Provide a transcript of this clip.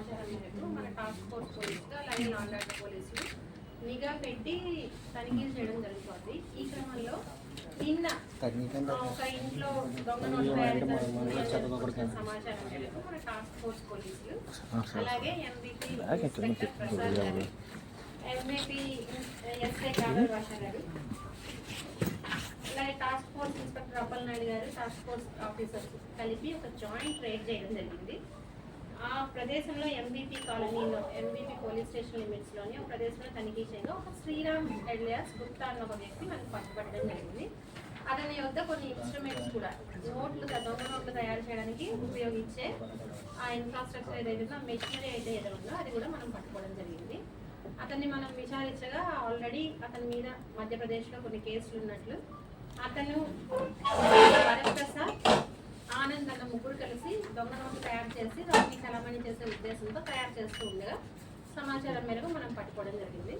సమాచారం మేరకు మన టాస్క్ ఫోర్స్ పోలీసులు అలాగే నాన్ ఆర్డర్ పోలీసులు నిఘా పెట్టి తనిఖీలు చేయడం జరుగుతుంది. ఈ క్రమంలో నిన్న ఒక ఇంట్లో దొంగ నోట్లు తయారు సమాచారం మేరకు మన టాస్క్ ఫోర్స్ పోలీసులు అలాగే ఎంబీపీ ఇన్స్పెక్టర్ ప్రసాద్ గారు, ఎంఏపీ ఎస్ఐ కాదర్ భాషా గారు, అలాగే టాస్క్ ఫోర్స్ ఇన్స్పెక్టర్ అప్పలనాయుడు గారు, టాస్క్ ఫోర్స్ ఆఫీసర్స్ కలిపి ఒక జాయింట్ రైడ్ చేయడం జరిగింది. ఆ ప్రదేశంలో ఎంబీపీ కాలనీలో ఎంబీపీ పోలీస్ స్టేషన్ లిమిట్స్లోని ఒక ప్రదేశంలో తనిఖీ చేయగా ఒక శ్రీరామ్ ఎలియాస్ గుప్తా అన్న ఒక వ్యక్తి మనకు పట్టుబట్టడం జరిగింది. అతని వద్ద కొన్ని ఇన్స్ట్రుమెంట్స్ కూడా దొంగ నోట్లు తయారు చేయడానికి ఉపయోగించే ఆ ఇన్ఫ్రాస్ట్రక్చర్ ఏదైతే మెషినరీ అయితే ఏదో ఉందో అది కూడా మనం పట్టుకోవడం జరిగింది. అతన్ని మనం విచారించగా ఆల్రెడీ అతని మీద మధ్యప్రదేశ్లో కొన్ని కేసులు ఉన్నట్లు, అతను వరప్రసాద్ ఆనంద్ అన్న ముగ్గురు కలిసి దొంగ నోట్లు తయారు చేసి వాటిని చలామణి చేసే ఉద్దేశంతో తయారు చేస్తూ ఉండగా సమాచారం మేరకు మనం పట్టుకోవడం జరిగింది.